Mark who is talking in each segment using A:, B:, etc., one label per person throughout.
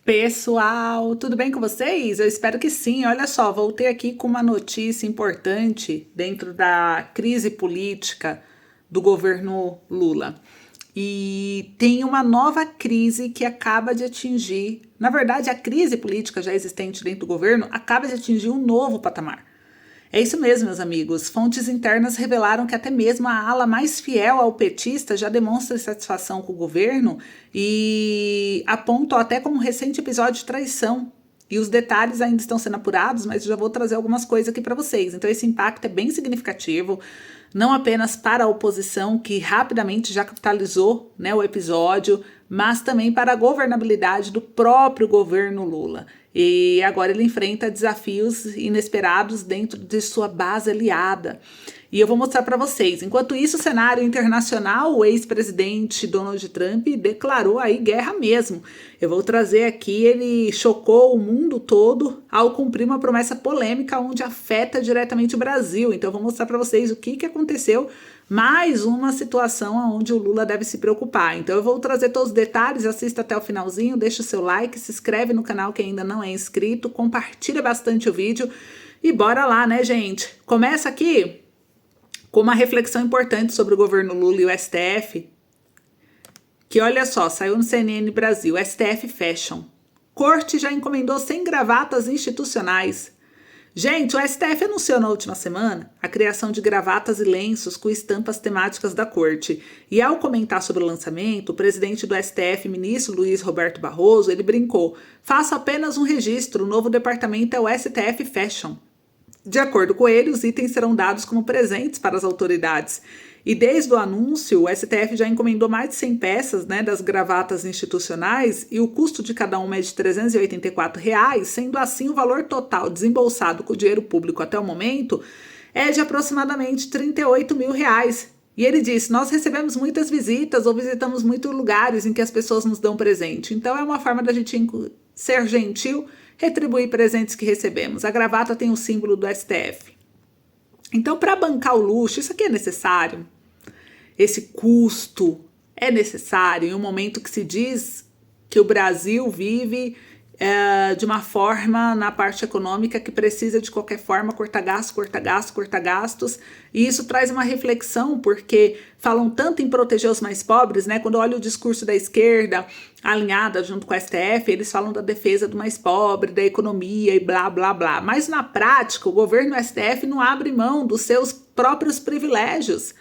A: Pessoal, tudo bem com vocês? Eu espero que sim. Olha só, voltei aqui com uma notícia importante dentro da crise política do governo Lula. E tem uma nova crise que acaba de atingir, na verdade, a crise política já existente dentro do governo acaba de atingir um novo patamar. É isso mesmo, meus amigos. Fontes internas revelaram que até mesmo a ala mais fiel ao petista já demonstra insatisfação com o governo e apontam até como um recente episódio de traição. E os detalhes ainda estão sendo apurados, mas já vou trazer algumas coisas aqui para vocês. Então, esse impacto é bem significativo, não apenas para a oposição, que rapidamente já capitalizou, né, o episódio, mas também para a governabilidade do próprio governo Lula. E agora ele enfrenta desafios inesperados dentro de sua base aliada. E eu vou mostrar para vocês. Enquanto isso, o cenário internacional, o ex-presidente Donald Trump declarou aí guerra mesmo. Eu vou trazer aqui, ele chocou o mundo todo ao cumprir uma promessa polêmica onde afeta diretamente o Brasil. Então eu vou mostrar para vocês o que aconteceu. Mais uma situação onde o Lula deve se preocupar. Então eu vou trazer todos os detalhes, assista até o finalzinho, deixa o seu like, se inscreve no canal que ainda não é inscrito, compartilha bastante o vídeo e bora lá, né, gente? Começa aqui com uma reflexão importante sobre o governo Lula e o STF, que olha só, saiu no CNN Brasil, STF Fashion. Corte já encomendou 100 gravatas institucionais. Gente, o STF anunciou na última semana a criação de gravatas e lenços com estampas temáticas da corte. E ao comentar sobre o lançamento, o presidente do STF, ministro Luiz Roberto Barroso, ele brincou: faça apenas um registro, o novo departamento é o STF Fashion. De acordo com ele, os itens serão dados como presentes para as autoridades. E desde o anúncio, o STF já encomendou mais de 100 peças, né, das gravatas institucionais e o custo de cada uma é de R$ 384, sendo assim o valor total desembolsado com o dinheiro público até o momento é de aproximadamente R$ 38 mil. E ele disse: nós recebemos muitas visitas ou visitamos muitos lugares em que as pessoas nos dão presente. Então é uma forma da gente ser gentil, retribuir presentes que recebemos. A gravata tem o símbolo do STF. Então, para bancar o luxo, isso aqui é necessário? Esse custo é necessário em um momento que se diz que o Brasil vive de uma forma na parte econômica que precisa de qualquer forma cortar gastos, cortar gastos, cortar gastos, e isso traz uma reflexão porque falam tanto em proteger os mais pobres, né? Quando eu olho o discurso da esquerda alinhada junto com a STF, eles falam da defesa do mais pobre, da economia e blá blá blá, mas na prática o governo e o STF não abre mão dos seus próprios privilégios.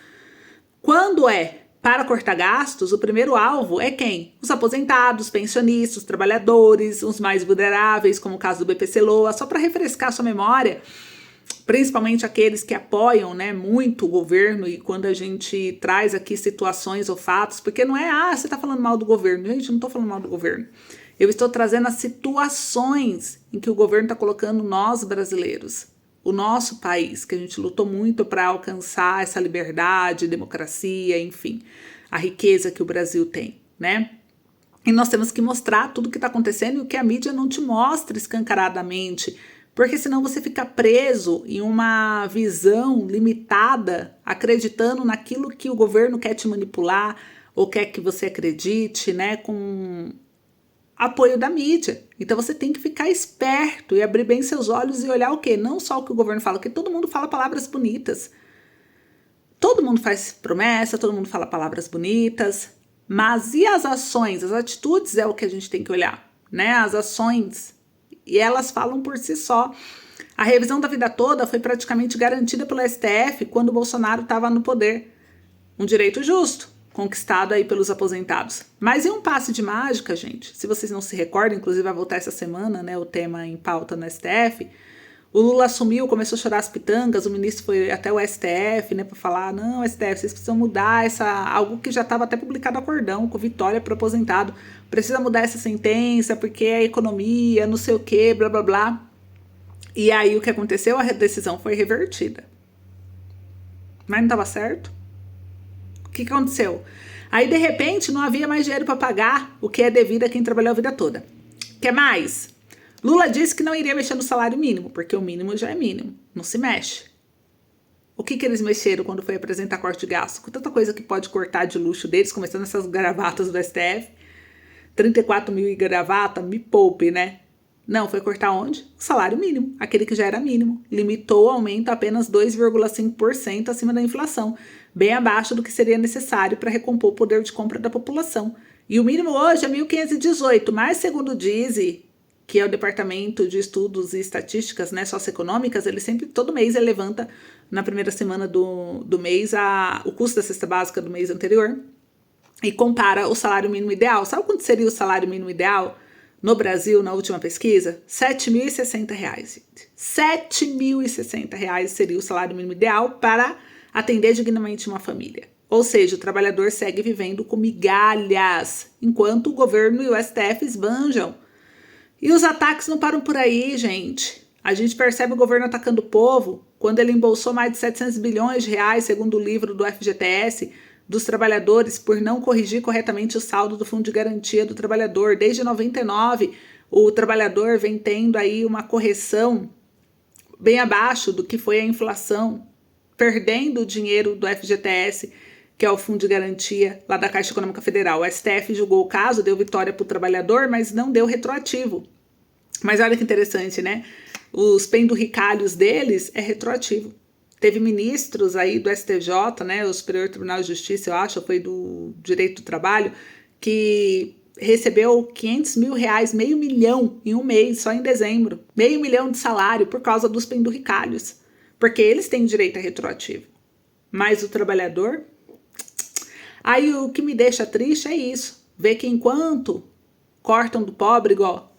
A: Quando é para cortar gastos, o primeiro alvo é quem? Os aposentados, pensionistas, os trabalhadores, os mais vulneráveis, como o caso do BPC-LOA. Só para refrescar sua memória, principalmente aqueles que apoiam, né, muito o governo, e quando a gente traz aqui situações ou fatos, porque não é, você está falando mal do governo. Gente, eu não estou falando mal do governo. Eu estou trazendo as situações em que o governo está colocando nós brasileiros, o nosso país, que a gente lutou muito para alcançar essa liberdade, democracia, enfim, a riqueza que o Brasil tem, né? E nós temos que mostrar tudo o que está acontecendo e o que a mídia não te mostra escancaradamente, porque senão você fica preso em uma visão limitada, acreditando naquilo que o governo quer te manipular ou quer que você acredite, né, com apoio da mídia. Então você tem que ficar esperto e abrir bem seus olhos e olhar o quê? Não só o que o governo fala, porque todo mundo fala palavras bonitas. Todo mundo faz promessa, todo mundo fala palavras bonitas, mas e as ações? As atitudes é o que a gente tem que olhar, né? As ações, e elas falam por si só. A revisão da vida toda foi praticamente garantida pelo STF quando o Bolsonaro estava no poder. Um direito justo, conquistado aí pelos aposentados. Mas em um passe de mágica, gente, se vocês não se recordam, inclusive vai voltar essa semana, né, o tema em pauta no STF, o Lula assumiu, começou a chorar as pitangas, o ministro foi até o STF, né, para falar: não, STF, vocês precisam mudar algo que já estava até publicado a cordão, com vitória para o aposentado, precisa mudar essa sentença, porque a economia, não sei o que, blá blá blá. E aí o que aconteceu? A decisão foi revertida. Mas não estava certo? O que aconteceu? Aí, de repente, não havia mais dinheiro para pagar o que é devido a quem trabalhou a vida toda. Quer mais? Lula disse que não iria mexer no salário mínimo, porque o mínimo já é mínimo, não se mexe. O que eles mexeram quando foi apresentar corte de gasto? Com tanta coisa que pode cortar de luxo deles, começando essas gravatas do STF. 34 mil e gravata, me poupe, né? Não, foi cortar onde? O salário mínimo, aquele que já era mínimo. Limitou o aumento a apenas 2,5% acima da inflação, bem abaixo do que seria necessário para recompor o poder de compra da população. E o mínimo hoje é 1.518, mas segundo o DISE, que é o Departamento de Estudos e Estatísticas, né, Socioeconômicas, ele sempre, todo mês, ele levanta na primeira semana do mês o custo da cesta básica do mês anterior e compara o salário mínimo ideal. Sabe quanto seria o salário mínimo ideal no Brasil na última pesquisa? R$ 7.060, gente. R$ 7.060 seria o salário mínimo ideal para atender dignamente uma família. Ou seja, o trabalhador segue vivendo com migalhas, enquanto o governo e o STF esbanjam. E os ataques não param por aí, gente. A gente percebe o governo atacando o povo quando ele embolsou mais de 700 bilhões de reais, segundo o livro do FGTS, dos trabalhadores por não corrigir corretamente o saldo do Fundo de Garantia do Trabalhador. Desde 99, o trabalhador vem tendo aí uma correção bem abaixo do que foi a inflação, perdendo o dinheiro do FGTS, que é o Fundo de Garantia lá da Caixa Econômica Federal. O STF julgou o caso, deu vitória para o trabalhador, mas não deu retroativo. Mas olha que interessante, né? Os penduricalhos deles é retroativo. Teve ministros aí do STJ, né, o Superior Tribunal de Justiça, eu acho, foi do Direito do Trabalho, que recebeu 500 mil reais, R$500 mil em um mês, só em dezembro. R$500 mil de salário por causa dos penduricalhos, porque eles têm direito a retroativo. Mas o trabalhador... Aí o que me deixa triste é isso, ver que enquanto cortam do pobre, igual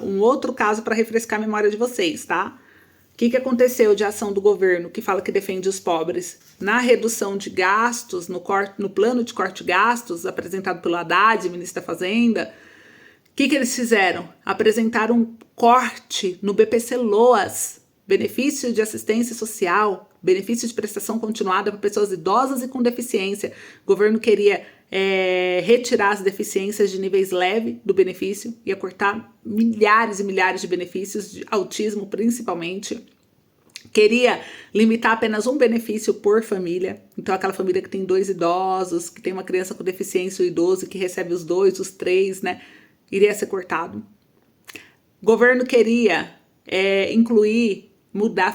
A: um outro caso para refrescar a memória de vocês, tá? O que aconteceu de ação do governo que fala que defende os pobres? Na redução de gastos, no plano de corte de gastos apresentado pelo Haddad, ministro da Fazenda, o que eles fizeram? Apresentaram um corte no BPC-LOAS, benefício de assistência social, benefício de prestação continuada para pessoas idosas e com deficiência. O governo queria retirar as deficiências de níveis leves do benefício, ia cortar milhares e milhares de benefícios, de autismo principalmente. Queria limitar apenas um benefício por família. Então, aquela família que tem 2 idosos, que tem uma criança com deficiência, o idoso que recebe os 2, os 3, né? Iria ser cortado. O governo queria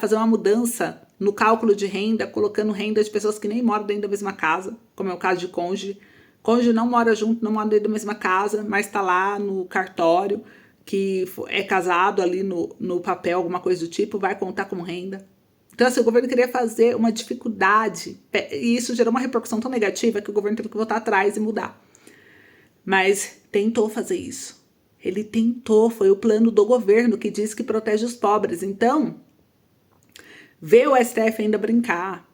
A: fazer uma mudança no cálculo de renda, colocando renda de pessoas que nem moram dentro da mesma casa, como é o caso de cônjuge. Cônjuge não mora junto, não mora dentro da mesma casa, mas está lá no cartório, que é casado ali no papel, alguma coisa do tipo, vai contar como renda. Então, assim, o governo queria fazer uma dificuldade, e isso gerou uma repercussão tão negativa que o governo teve que voltar atrás e mudar. Mas tentou fazer isso. Ele tentou, foi o plano do governo que diz que protege os pobres. Então, ver o STF ainda brincar.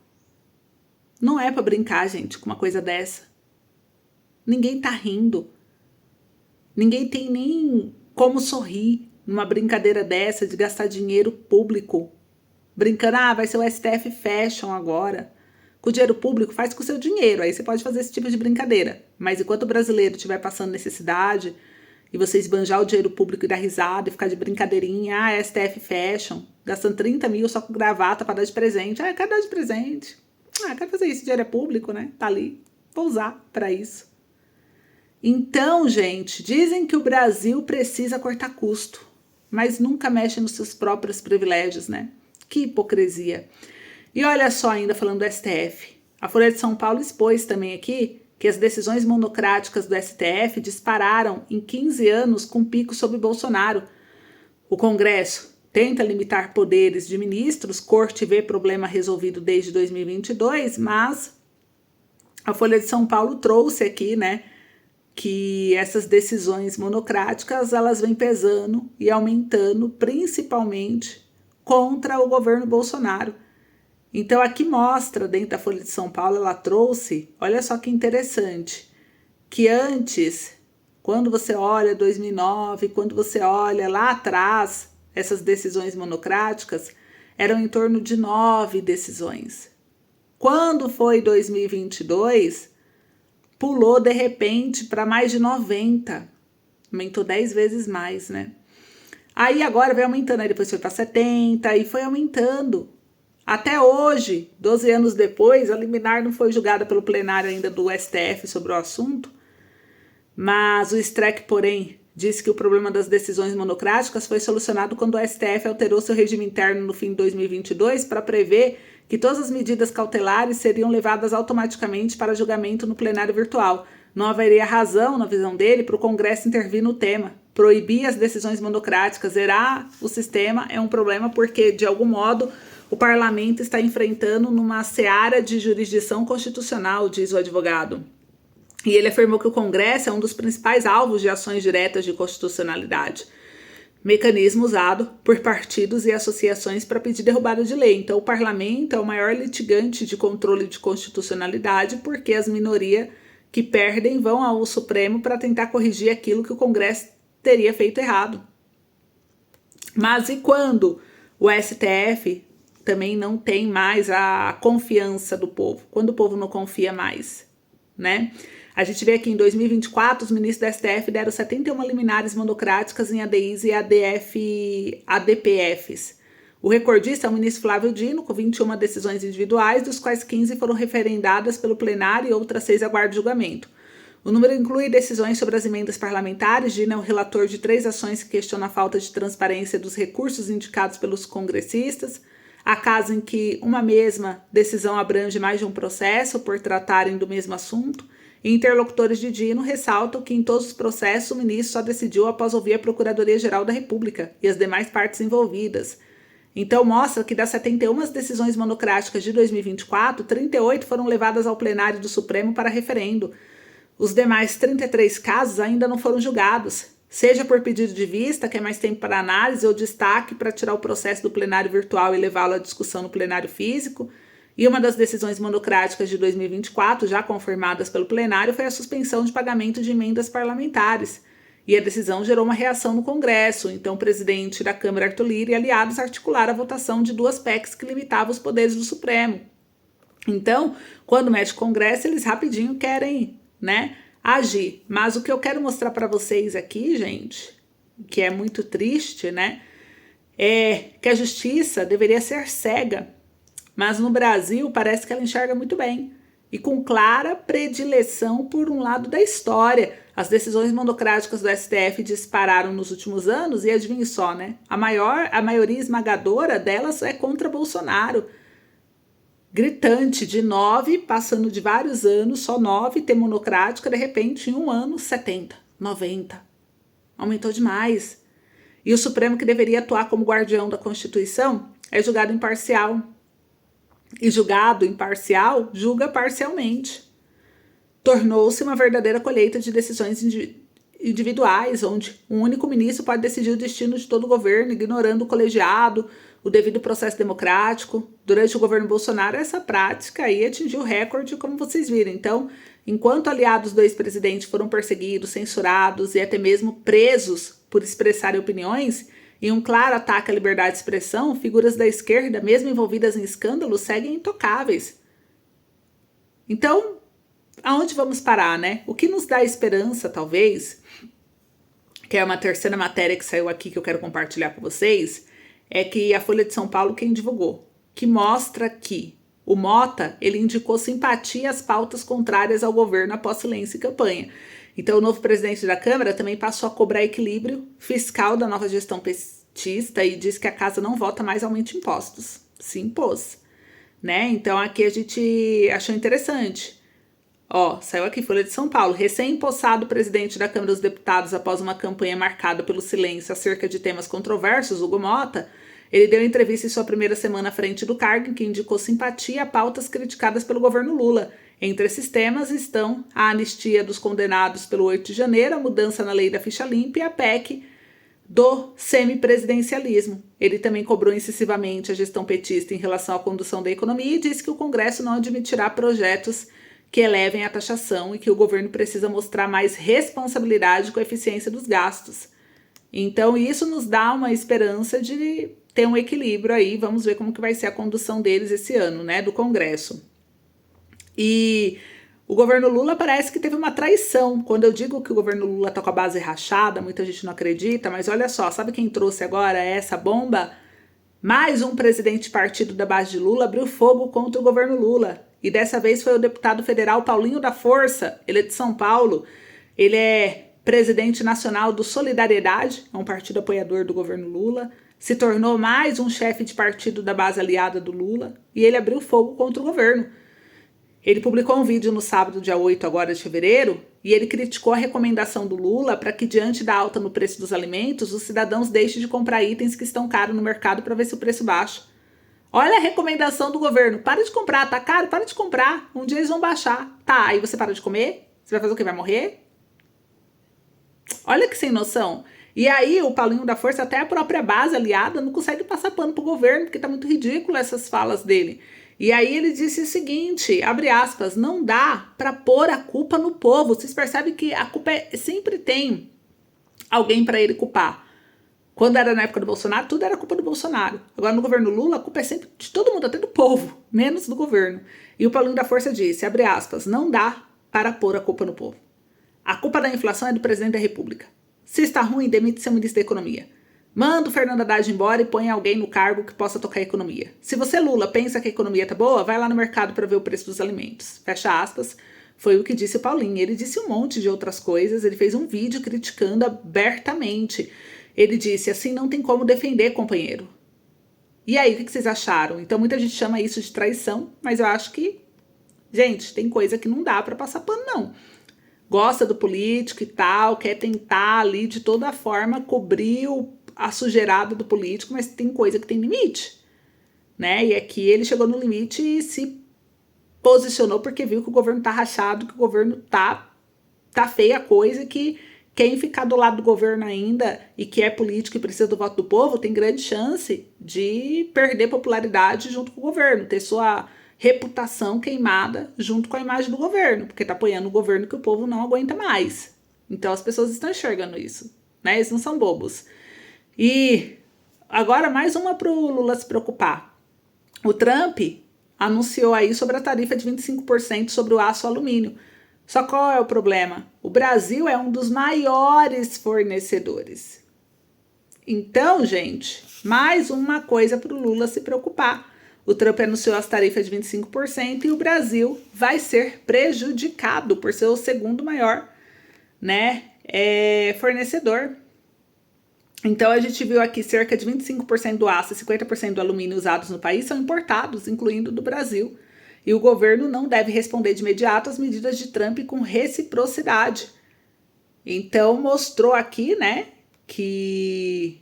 A: Não é para brincar, gente, com uma coisa dessa. Ninguém tá rindo. Ninguém tem nem como sorrir numa brincadeira dessa de gastar dinheiro público. Brincando, vai ser o STF Fashion agora. Com o dinheiro público, faz com o seu dinheiro. Aí você pode fazer esse tipo de brincadeira. Mas enquanto o brasileiro estiver passando necessidade e você esbanjar o dinheiro público e dar risada e ficar de brincadeirinha, STF Fashion, gastando 30 mil só com gravata para dar de presente. Quero dar de presente. Quero fazer isso, dinheiro é público, né? Tá ali. Vou usar para isso. Então, gente, dizem que o Brasil precisa cortar custo, mas nunca mexe nos seus próprios privilégios, né? Que hipocrisia. E olha só, ainda falando do STF, a Folha de São Paulo expôs também aqui que as decisões monocráticas do STF dispararam em 15 anos com pico sobre Bolsonaro. O Congresso tenta limitar poderes de ministros, corte vê problema resolvido desde 2022, mas a Folha de São Paulo trouxe aqui, né, que essas decisões monocráticas, elas vêm pesando e aumentando, principalmente contra o governo Bolsonaro. Então, aqui mostra, dentro da Folha de São Paulo, ela trouxe, olha só que interessante, que antes, quando você olha 2009, quando você olha lá atrás, essas decisões monocráticas, eram em torno de 9 decisões. Quando foi 2022... pulou de repente para mais de 90, aumentou 10 vezes mais, né? Aí agora vai aumentando, aí depois foi para 70 e foi aumentando. Até hoje, 12 anos depois, a liminar não foi julgada pelo plenário ainda do STF sobre o assunto, Mas o Streck, porém, disse que o problema das decisões monocráticas foi solucionado quando o STF alterou seu regime interno no fim de 2022 para prever que todas as medidas cautelares seriam levadas automaticamente para julgamento no plenário virtual. Não haveria razão, na visão dele, para o Congresso intervir no tema. Proibir as decisões monocráticas, zerar o sistema é um problema porque, de algum modo, o parlamento está enfrentando numa seara de jurisdição constitucional, diz o advogado. E ele afirmou que o Congresso é um dos principais alvos de ações diretas de constitucionalidade, mecanismo usado por partidos e associações para pedir derrubada de lei. Então, o parlamento é o maior litigante de controle de constitucionalidade porque as minorias que perdem vão ao Supremo para tentar corrigir aquilo que o Congresso teria feito errado. Mas e quando o STF também não tem mais a confiança do povo? Quando o povo não confia mais, né? A gente vê que em 2024 os ministros do STF deram 71 liminares monocráticas em ADIs e ADPFs. O recordista é o ministro Flávio Dino, com 21 decisões individuais, dos quais 15 foram referendadas pelo plenário e outras 6 aguardam julgamento. O número inclui decisões sobre as emendas parlamentares. Dino é o relator de 3 ações que questionam a falta de transparência dos recursos indicados pelos congressistas. Há casos em que uma mesma decisão abrange mais de um processo por tratarem do mesmo assunto. E interlocutores de Dino ressaltam que em todos os processos o ministro só decidiu após ouvir a Procuradoria-Geral da República e as demais partes envolvidas. Então mostra que das 71 decisões monocráticas de 2024, 38 foram levadas ao plenário do Supremo para referendo. Os demais 33 casos ainda não foram julgados, seja por pedido de vista, que é mais tempo para análise, ou destaque para tirar o processo do plenário virtual e levá-lo à discussão no plenário físico. E uma das decisões monocráticas de 2024, já confirmadas pelo plenário, foi a suspensão de pagamento de emendas parlamentares. E a decisão gerou uma reação no Congresso. Então, o presidente da Câmara, Arthur Lira, e aliados articularam a votação de 2 PECs que limitavam os poderes do Supremo. Então, quando mexe o Congresso, eles rapidinho querem, né, agir. Mas o que eu quero mostrar para vocês aqui, gente, que é muito triste, né, é que a justiça deveria ser cega. Mas no Brasil parece que ela enxerga muito bem e com clara predileção por um lado da história. As decisões monocráticas do STF dispararam nos últimos anos e adivinhe só, né? A maioria esmagadora delas é contra Bolsonaro. Gritante, de 9, passando de vários anos, só 9, ter monocrática, de repente em um ano 70, 90. Aumentou demais. E o Supremo, que deveria atuar como guardião da Constituição, é julgado imparcial. E julgado imparcial, julga parcialmente. Tornou-se uma verdadeira colheita de decisões individuais, onde um único ministro pode decidir o destino de todo o governo, ignorando o colegiado, o devido processo democrático. Durante o governo Bolsonaro, essa prática aí atingiu o recorde, como vocês viram. Então, enquanto aliados do ex-presidente foram perseguidos, censurados e até mesmo presos por expressarem opiniões, e um claro ataque à liberdade de expressão, figuras da esquerda, mesmo envolvidas em escândalos, seguem intocáveis. Então, aonde vamos parar, né? O que nos dá esperança, talvez, que é uma terceira matéria que saiu aqui que eu quero compartilhar com vocês, é que a Folha de São Paulo quem divulgou, que mostra que o Mota, ele indicou simpatia às pautas contrárias ao governo após silêncio e campanha. Então, o novo presidente da Câmara também passou a cobrar equilíbrio fiscal da nova gestão petista e diz que a casa não vota mais aumento de impostos. Se impôs, né? Então, aqui a gente achou interessante. Ó, saiu aqui, Folha de São Paulo. Recém-empossado presidente da Câmara dos Deputados após uma campanha marcada pelo silêncio acerca de temas controversos, Hugo Mota, ele deu entrevista em sua primeira semana à frente do cargo, em que indicou simpatia a pautas criticadas pelo governo Lula. Entre esses temas estão a anistia dos condenados pelo 8 de janeiro, a mudança na lei da ficha limpa e a PEC do semipresidencialismo. Ele também cobrou incisivamente a gestão petista em relação à condução da economia e disse que o Congresso não admitirá projetos que elevem a taxação e que o governo precisa mostrar mais responsabilidade com a eficiência dos gastos. Então, isso nos dá uma esperança de ter um equilíbrio aí. Vamos ver como que vai ser a condução deles esse ano, né, do Congresso. E o governo Lula parece que teve uma traição. Quando eu digo que o governo Lula está com a base rachada, muita gente não acredita, mas olha só, sabe quem trouxe agora essa bomba? Mais um presidente de partido da base de Lula abriu fogo contra o governo Lula. E dessa vez foi o deputado federal Paulinho da Força, ele é de São Paulo. Ele é presidente nacional do Solidariedade, é um partido apoiador do governo Lula, se tornou mais um chefe de partido da base aliada do Lula e ele abriu fogo contra o governo. Ele publicou um vídeo no sábado, dia 8 agora de fevereiro, e ele criticou a recomendação do Lula para que, diante da alta no preço dos alimentos, os cidadãos deixem de comprar itens que estão caros no mercado para ver se o preço baixa. Olha a recomendação do governo, para de comprar, tá caro? Para de comprar, um dia eles vão baixar. Tá, aí você para de comer? Você vai fazer o quê? Vai morrer? Olha que sem noção. E aí o Paulinho da Força, até a própria base aliada, não consegue passar pano pro governo, porque tá muito ridículo essas falas dele. E aí ele disse o seguinte, abre aspas, não dá para pôr a culpa no povo. Vocês percebem que a culpa sempre tem alguém para ele culpar. Quando era na época do Bolsonaro, tudo era culpa do Bolsonaro. Agora no governo Lula, a culpa é sempre de todo mundo, até do povo, menos do governo. E o Paulinho da Força disse, abre aspas, não dá para pôr a culpa no povo. A culpa da inflação é do presidente da República. Se está ruim, demite seu ministro da Economia. Manda o Fernando Haddad embora e põe alguém no cargo que possa tocar a economia. Se você, Lula, pensa que a economia tá boa, vai lá no mercado para ver o preço dos alimentos. Fecha aspas. Foi o que disse o Paulinho. Ele disse um monte de outras coisas. Ele fez um vídeo criticando abertamente. Ele disse, assim não tem como defender, companheiro. E aí, o que vocês acharam? Então, muita gente chama isso de traição, mas eu acho que, gente, tem coisa que não dá para passar pano, não. Gosta do político e tal, quer tentar ali de toda forma cobrir a sujeirada do político, mas tem coisa que tem limite, né? E aqui ele chegou no limite e se posicionou porque viu que o governo tá rachado, que o governo tá feia a coisa, que quem ficar do lado do governo ainda e que é político e precisa do voto do povo tem grande chance de perder popularidade junto com o governo, ter sua reputação queimada junto com a imagem do governo, porque tá apoiando o governo que o povo não aguenta mais. Então as pessoas estão enxergando isso, né? Eles não são bobos. E agora mais uma pro Lula se preocupar. O Trump anunciou aí sobre a tarifa de 25% sobre o aço e o alumínio. Só qual é o problema? O Brasil é um dos maiores fornecedores. Então, gente, mais uma coisa para o Lula se preocupar. O Trump anunciou as tarifas de 25% e o Brasil vai ser prejudicado por ser o segundo maior, né, fornecedor. Então, a gente viu aqui cerca de 25% do aço e 50% do alumínio usados no país são importados, incluindo do Brasil. E o governo não deve responder de imediato às medidas de Trump com reciprocidade. Então, mostrou aqui, né, que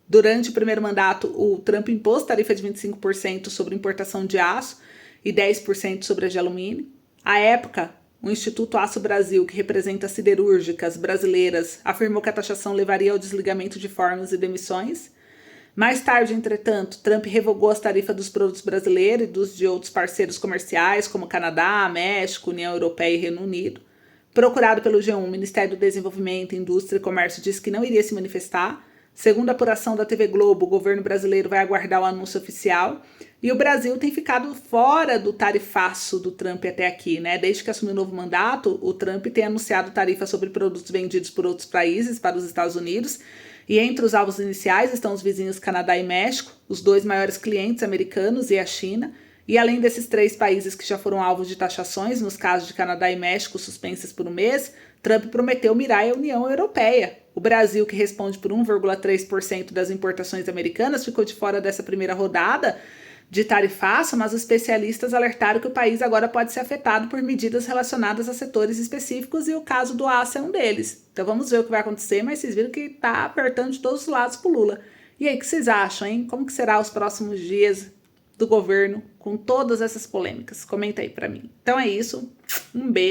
A: durante o primeiro mandato o Trump impôs tarifa de 25% sobre importação de aço e 10% sobre a de alumínio. À época, o Instituto Aço Brasil, que representa as siderúrgicas brasileiras, afirmou que a taxação levaria ao desligamento de fornos e demissões. Mais tarde, entretanto, Trump revogou as tarifas dos produtos brasileiros e dos de outros parceiros comerciais, como Canadá, México, União Europeia e Reino Unido. Procurado pelo G1, o Ministério do Desenvolvimento, Indústria e Comércio disse que não iria se manifestar. Segundo a apuração da TV Globo, o governo brasileiro vai aguardar o anúncio oficial. E o Brasil tem ficado fora do tarifaço do Trump até aqui, né? Desde que assumiu o novo mandato, o Trump tem anunciado tarifas sobre produtos vendidos por outros países para os Estados Unidos. E entre os alvos iniciais estão os vizinhos Canadá e México, os dois maiores clientes americanos e a China. E além desses três países que já foram alvos de taxações, nos casos de Canadá e México suspensas por um mês, Trump prometeu mirar a União Europeia. O Brasil, que responde por 1,3% das importações americanas, ficou de fora dessa primeira rodada de tarifaço, mas os especialistas alertaram que o país agora pode ser afetado por medidas relacionadas a setores específicos e o caso do aço é um deles. Então vamos ver o que vai acontecer, mas vocês viram que tá apertando de todos os lados pro Lula. E aí, o que vocês acham, hein? Como que será os próximos dias do governo com todas essas polêmicas? Comenta aí pra mim. Então é isso, um beijo.